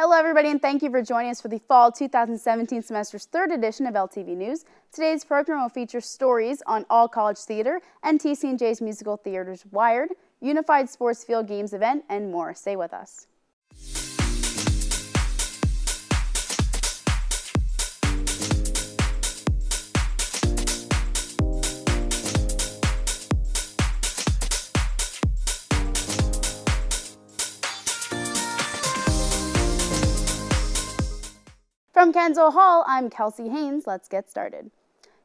Hello everybody, and thank you for joining us for the Fall 2017 semester's third edition of LTV News. Today's program will feature stories on All College Theater and TCNJ's musical theater's Wired, Unified Sports Field Games event, and more. Stay with us. From Kensal Hall, I'm Kelsey Haines. Let's get started.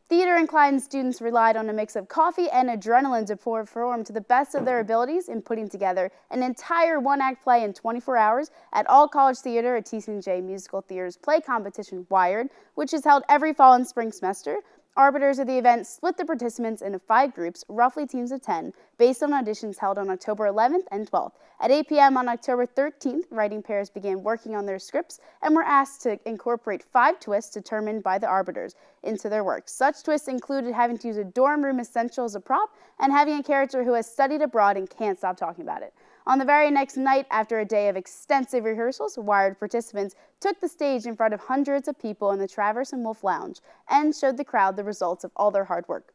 Theater-inclined students relied on a mix of coffee and adrenaline to perform to the best of their abilities in putting together an entire one-act play in 24 hours at All College Theater at TCNJ Musical Theater's play competition Wired, which is held every fall and spring semester. Arbiters of the event split the participants into 5 groups, roughly teams of 10, based on auditions held on October 11th and 12th. At 8 p.m. on October 13th, writing pairs began working on their scripts and were asked to incorporate 5 twists determined by the arbiters into their work. Such twists included having to use a dorm room essential as a prop and having a character who has studied abroad and can't stop talking about it. On the very next night, after a day of extensive rehearsals, Wired participants took the stage in front of hundreds of people in the Traverse and Wolf Lounge and showed the crowd the results of all their hard work.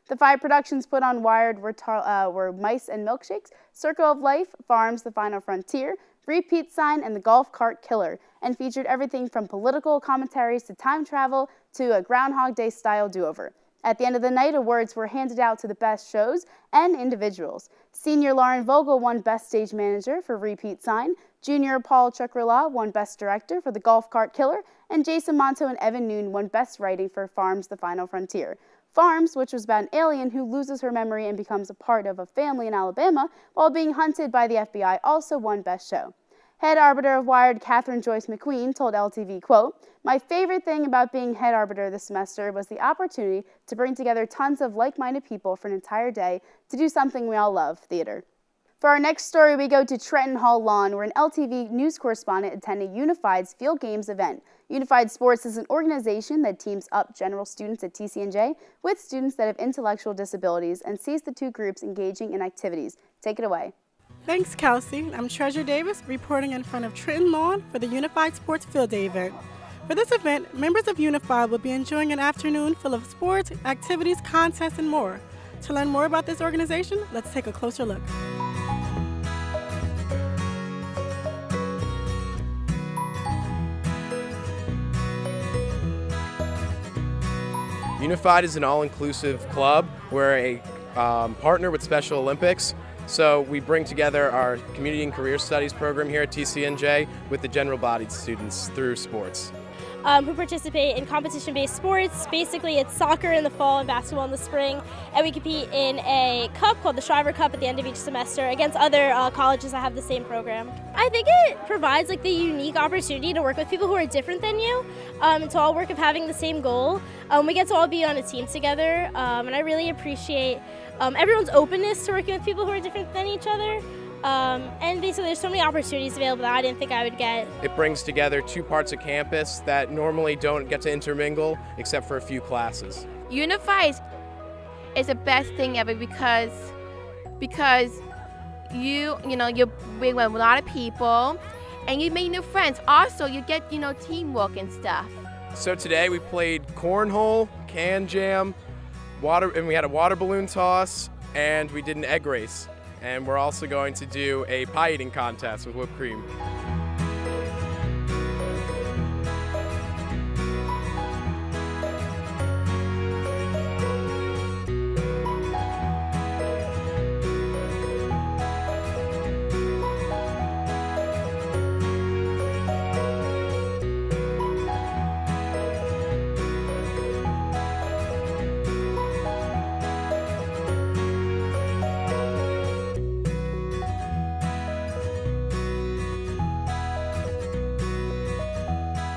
The 5 productions put on Wired were Mice and Milkshakes, Circle of Life, Farms, The Final Frontier, Repeat Sign, and The Golf Cart Killer, and featured everything from political commentaries to time travel to a Groundhog Day-style do-over. At the end of the night, awards were handed out to the best shows and individuals. Senior Lauren Vogel won Best Stage Manager for Repeat Sign, Junior Paul Chukrala won Best Director for The Golf Cart Killer, and Jason Monto and Evan Noon won Best Writing for Farms, The Final Frontier. Farms, which was about an alien who loses her memory and becomes a part of a family in Alabama while being hunted by the FBI, also won Best Show. Head arbiter of Wired, Catherine Joyce McQueen, told LTV, quote, "My favorite thing about being head arbiter this semester was the opportunity to bring together tons of like-minded people for an entire day to do something we all love, theater." For our next story, we go to Trenton Hall Lawn, where an LTV news correspondent attended Unified's Field Games event. Unified Sports is an organization that teams up general students at TCNJ with students that have intellectual disabilities and sees the 2 groups engaging in activities. Take it away. Thanks, Kelsey. I'm Treasure Davis, reporting in front of Trenton Lawn for the Unified Sports Field Day event. For this event, members of Unified will be enjoying an afternoon full of sports, activities, contests, and more. To learn more about this organization, let's take a closer look. Unified is an all-inclusive club. We're a partner with Special Olympics. So we bring together our Community and Career Studies program here at TCNJ with the general-bodied students through sports. Who participate in competition-based sports. Basically, it's soccer in the fall and basketball in the spring, and we compete in a cup called the Shriver Cup at the end of each semester against other colleges that have the same program. I think it provides the unique opportunity to work with people who are different than you, and to all work of having the same goal. We get to all be on a team together, and I really appreciate everyone's openness to working with people who are different than each other. And basically there's so many opportunities available that I didn't think I would get. It brings together 2 parts of campus that normally don't get to intermingle except for a few classes. Unified is the best thing ever because you're with a lot of people and you make new friends. Also, you get teamwork and stuff. So today we played cornhole, can jam, and we had a water balloon toss, and we did an egg race. And we're also going to do a pie eating contest with whipped cream.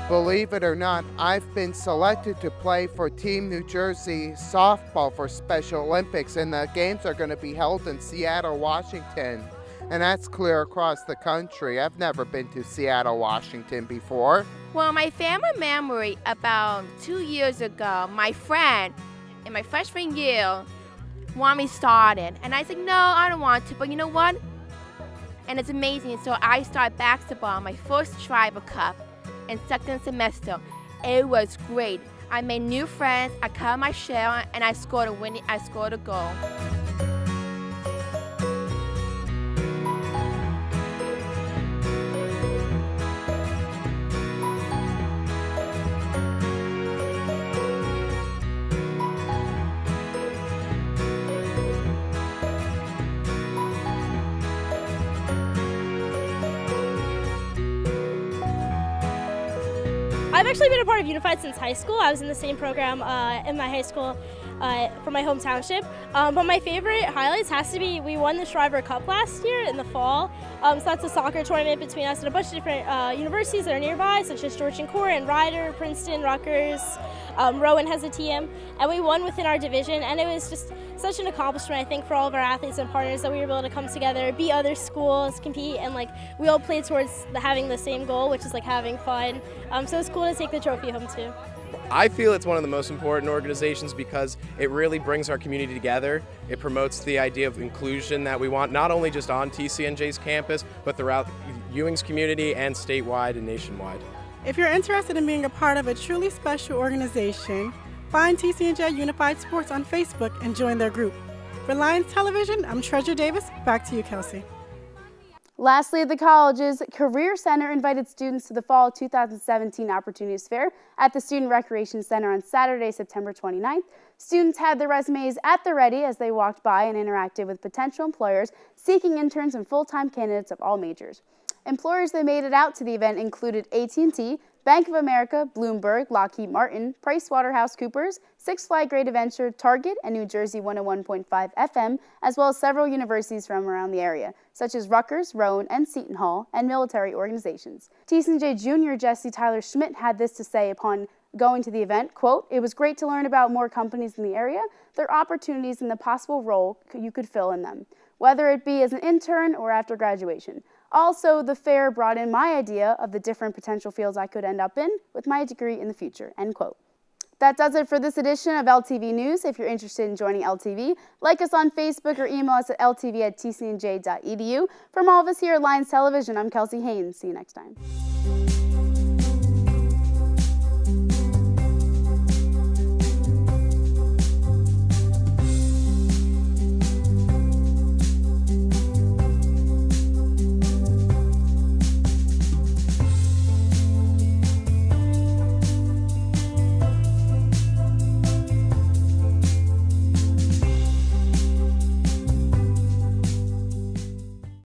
Believe it or not, I've been selected to play for Team New Jersey softball for Special Olympics, and the games are going to be held in Seattle, Washington. And that's clear across the country. I've never been to Seattle, Washington before. Well, my family memory, about 2 years ago, my friend in my freshman year wanted me started. And I said, no, I don't want to. But you know what? and it's amazing. So I started basketball, my first Shriver Cup in second semester. It was great. I made new friends, I cut my shell, and I scored a goal. I've actually been a part of Unified since high school. I was in the same program in my high school for my home township. But my favorite highlights has to be we won the Shriver Cup last year in the fall. So that's a soccer tournament between us and a bunch of different universities that are nearby, such as Georgian Core and Rider, Princeton, Rutgers. Rowan has a team, and we won within our division, and it was just such an accomplishment, I think, for all of our athletes and partners that we were able to come together, beat other schools, compete, and we all played towards having the same goal, which is having fun. So it's cool to take the trophy home too. I feel it's one of the most important organizations because it really brings our community together. It promotes the idea of inclusion that we want, not only just on TCNJ's campus, but throughout Ewing's community and statewide and nationwide. If you're interested in being a part of a truly special organization, find TCNJ Unified Sports on Facebook and join their group. For Lions Television, I'm Treasure Davis. Back to you, Kelsey. Lastly, at the college's Career Center invited students to the Fall 2017 Opportunities Fair at the Student Recreation Center on Saturday, September 29th. Students had their resumes at the ready as they walked by and interacted with potential employers seeking interns and full-time candidates of all majors. Employers that made it out to the event included AT&T, Bank of America, Bloomberg, Lockheed Martin, PricewaterhouseCoopers, Six Flags Great Adventure, Target, and New Jersey 101.5 FM, as well as several universities from around the area, such as Rutgers, Rowan, and Seton Hall, and military organizations. TCNJ Junior Jesse Tyler Schmidt had this to say upon going to the event, quote, "It was great to learn about more companies in the area, their opportunities, and the possible role you could fill in them, whether it be as an intern or after graduation. Also, the fair brought in my idea of the different potential fields I could end up in with my degree in the future," end quote. That does it for this edition of LTV News. If you're interested in joining LTV, like us on Facebook or email us at ltv@tcnj.edu. From all of us here at Lions Television, I'm Kelsey Haines. See you next time.